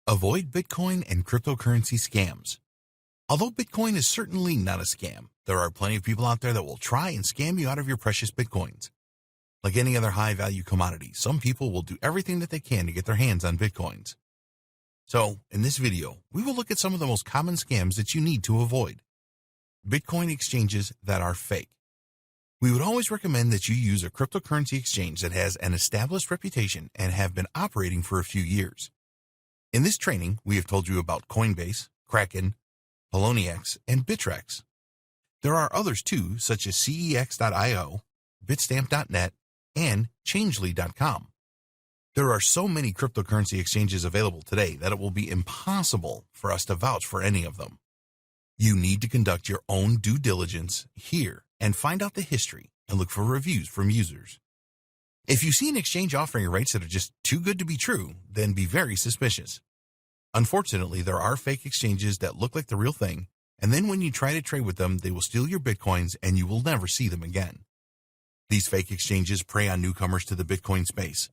Avoid Bitcoin and cryptocurrency scams. Although Bitcoin is certainly not a scam, there are plenty of people out there that will try and scam you out of your precious Bitcoins. Like any other high-value commodity, some people will do everything that they can to get their hands on Bitcoins. So, in this video, we will look at some of the most common scams that you need to avoid. Bitcoin exchanges that are fake. We would always recommend that you use a cryptocurrency exchange that has an established reputation and have been operating for a few years. In this training, we have told you about Coinbase, Kraken, Poloniex, and Bittrex. There are others too, such as CEX.io, Bitstamp.net, and Changely.com. There are so many cryptocurrency exchanges available today that it will be impossible for us to vouch for any of them. You need to conduct your own due diligence here and find out the history and look for reviews from users. If you see an exchange offering rates that are just too good to be true, then be very suspicious. Unfortunately, there are fake exchanges that look like the real thing, and then when you try to trade with them, they will steal your Bitcoins and you will never see them again. These fake exchanges prey on newcomers to the Bitcoin space.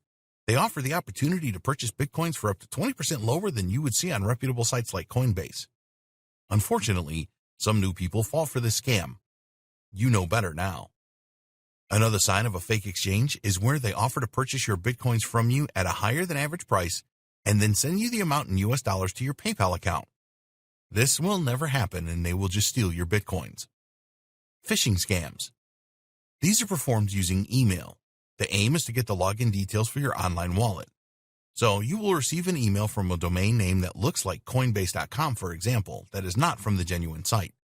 They offer the opportunity to purchase Bitcoins for up to 20% lower than you would see on reputable sites like Coinbase. Unfortunately, some new people fall for this scam. You know better now. Another sign of a fake exchange is where they offer to purchase your Bitcoins from you at a higher than average price and then send you the amount in US dollars to your PayPal account. This will never happen and they will just steal your Bitcoins. Phishing scams. These are performed using email. The aim is to get the login details for your online wallet. So you will receive an email from a domain name that looks like Coinbase.com, for example, that is not from the genuine site.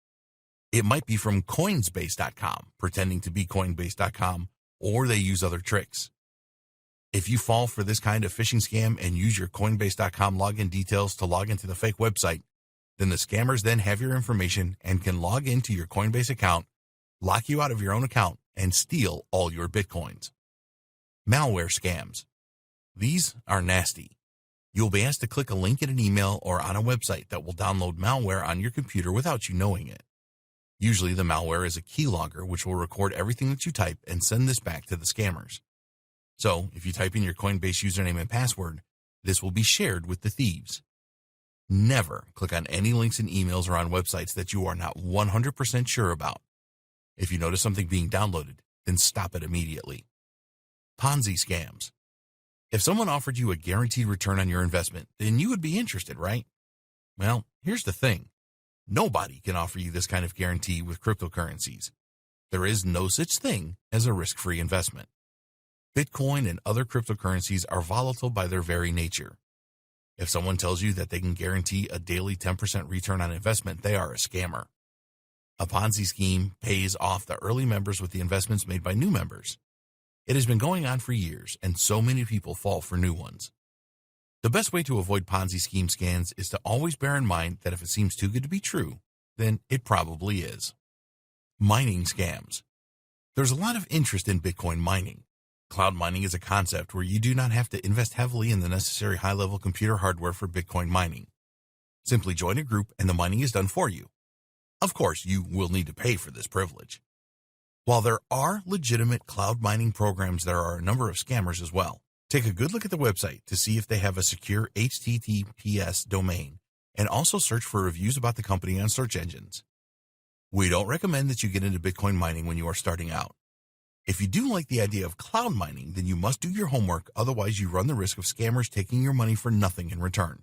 It might be from Coinsbase.com, pretending to be Coinbase.com, or they use other tricks. If you fall for this kind of phishing scam and use your Coinbase.com login details to log into the fake website, then the scammers then have your information and can log into your Coinbase account, lock you out of your own account, and steal all your Bitcoins. Malware scams. These are nasty. You'll be asked to click a link in an email or on a website that will download malware on your computer without you knowing it. Usually the malware is a keylogger which will record everything that you type and send this back to the scammers. So, if you type in your Coinbase username and password, this will be shared with the thieves. Never click on any links in emails or on websites that you are not 100% sure about. If you notice something being downloaded, then stop it immediately. Ponzi scams. If someone offered you a guaranteed return on your investment, then you would be interested, right? Well, here's the thing. Nobody can offer you this kind of guarantee with cryptocurrencies. There is no such thing as a risk-free investment. Bitcoin and other cryptocurrencies are volatile by their very nature. If someone tells you that they can guarantee a daily 10% return on investment, they are a scammer. A Ponzi scheme pays off the early members with the investments made by new members. It has been going on for years, and so many people fall for new ones. The best way to avoid Ponzi scheme scams is to always bear in mind that if it seems too good to be true, then it probably is. Mining scams. There's a lot of interest in Bitcoin mining. Cloud mining is a concept where you do not have to invest heavily in the necessary high-level computer hardware for Bitcoin mining. Simply join a group and the mining is done for you. Of course, you will need to pay for this privilege. While there are legitimate cloud mining programs, there are a number of scammers as well. Take a good look at the website to see if they have a secure HTTPS domain, and also search for reviews about the company on search engines. We don't recommend that you get into Bitcoin mining when you are starting out. If you do like the idea of cloud mining, then you must do your homework, otherwise you run the risk of scammers taking your money for nothing in return.